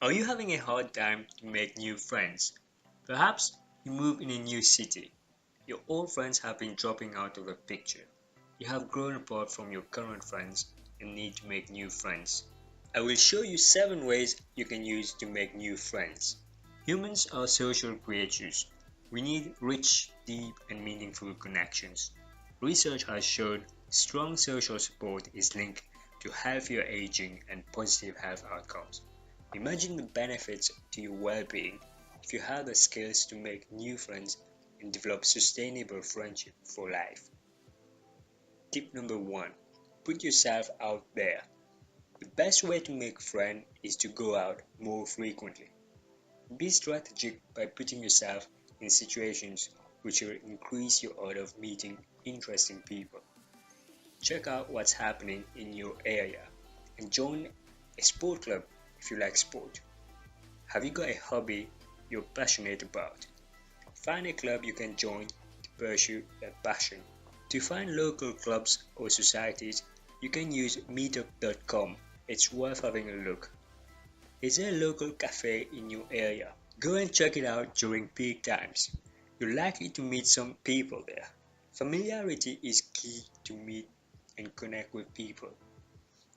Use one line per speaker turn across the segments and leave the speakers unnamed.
Are you having a hard time to make new friends? Perhaps you move in a new city. Your old friends have been dropping out of the picture. You have grown apart from your current friends and need to make new friends. I will show you 7 ways you can use to make new friends. Humans are social creatures. We need rich, deep, and meaningful connections. Research has shown strong social support is linked to healthier aging and positive health outcomes. Imagine the benefits to your well-being if you have the skills to make new friends and develop sustainable friendship for life. Tip number 1. Put yourself out there. The best way to make friends is to go out more frequently. Be strategic by putting yourself in situations which will increase your odds of meeting interesting people. Check out what's happening in your area and join a sport club if you like sport. Have you got a hobby you're passionate about? Find a club you can join to pursue that passion. To find local clubs or societies, you can use meetup.com. It's worth having a look. Is there a local cafe in your area? Go and check it out during peak times. You're likely to meet some people there. Familiarity is key to meet and connect with people.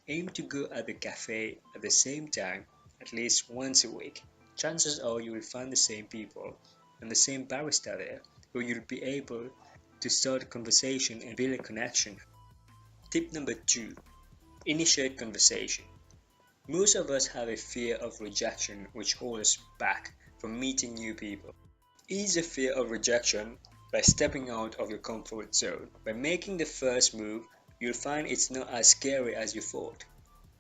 Aim to go at the cafe at the same time at least once a week. Chances are you will find the same people and the same barista there, who you'll be able to start a conversation and build a connection. Tip number 2. Initiate conversation. Most of us have a fear of rejection which holds us back from meeting new people. Ease the fear of rejection by stepping out of your comfort zone. By making the first move, you'll find it's not as scary as you thought.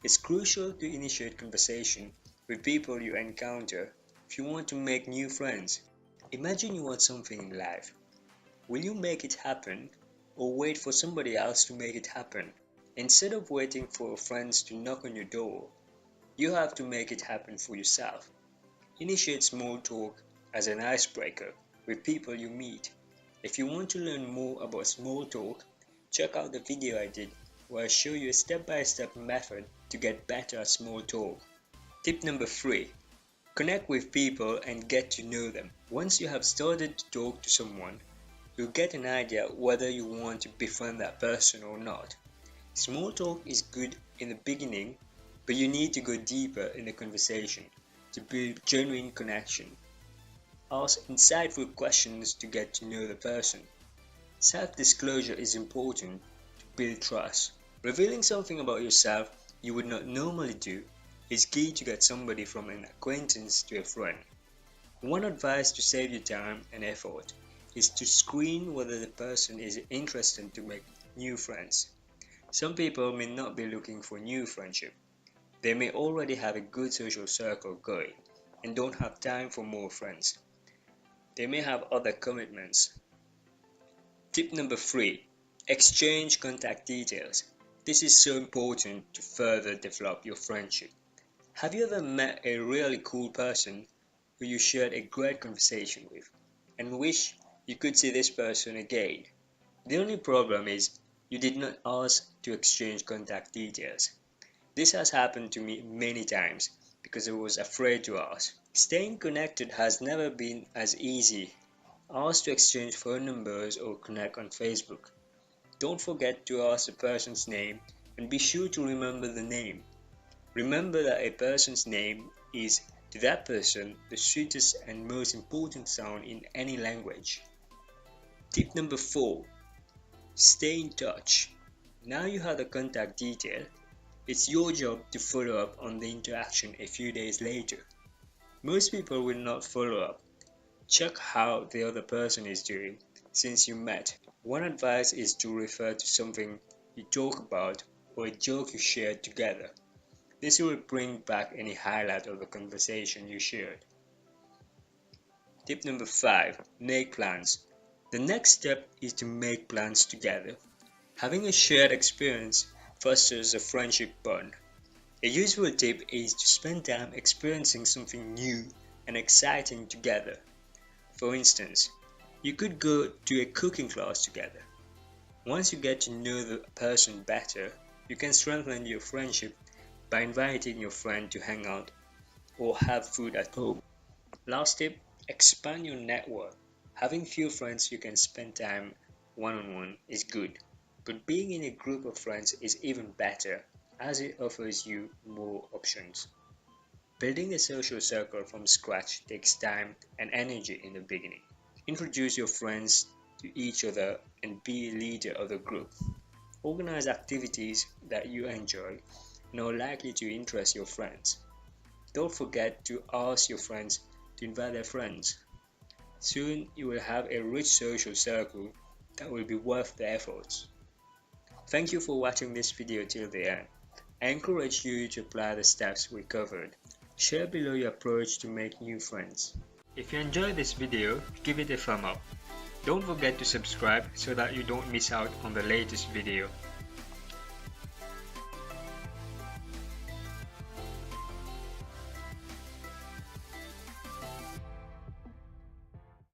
It's crucial to initiate conversation with people you encounter if you want to make new friends. Imagine you want something in life. Will you make it happen or wait for somebody else to make it happen? Instead of waiting for friends to knock on your door, you have to make it happen for yourself. Initiate small talk as an icebreaker with people you meet. If you want to learn more about small talk, check out the video I did where I show you a step-by-step method to get better at small talk. Tip number 3. Connect with people and get to know them. Once you have started to talk to someone, you'll get an idea whether you want to befriend that person or not. Small talk is good in the beginning, but you need to go deeper in the conversation to build genuine connection. Ask insightful questions to get to know the person. Self-disclosure is important to build trust. Revealing something about yourself you would not normally do is key to get somebody from an acquaintance to a friend. One advice to save you time and effort is to screen whether the person is interested to make new friends. Some people may not be looking for new friendship. They may already have a good social circle going and don't have time for more friends. They may have other commitments. Tip number 3. Exchange contact details. This is so important to further develop your friendship. Have you ever met a really cool person who you shared a great conversation with and wish you could see this person again? The only problem is you did not ask to exchange contact details. This has happened to me many times because I was afraid to ask. Staying connected has never been as easy. Ask to exchange phone numbers or connect on Facebook. Don't forget to ask the person's name and be sure to remember the name. Remember that a person's name is, to that person, the sweetest and most important sound in any language. Tip number 4. Stay in touch. Now you have the contact detail, it's your job to follow up on the interaction a few days later. Most people will not follow up. Check how the other person is doing since you met. One advice is to refer to something you talk about or a joke you shared together. This will bring back any highlight of the conversation you shared. Tip number 5. Make plans. The next step is to make plans together. Having a shared experience fosters a friendship bond. A useful tip is to spend time experiencing something new and exciting together. For instance, you could go to a cooking class together. Once you get to know the person better, you can strengthen your friendship by inviting your friend to hang out or have food at home. Last tip, expand your network. Having few friends you can spend time one-on-one is good, but being in a group of friends is even better as it offers you more options. Building a social circle from scratch takes time and energy in the beginning. Introduce your friends to each other and be a leader of the group. Organize activities that you enjoy and are likely to interest your friends. Don't forget to ask your friends to invite their friends. Soon you will have a rich social circle that will be worth the efforts. Thank you for watching this video till the end. I encourage you to apply the steps we covered. Share below your approach to make new friends. If you enjoyed this video, give it a thumb up. Don't forget to subscribe so that you don't miss out on the latest video.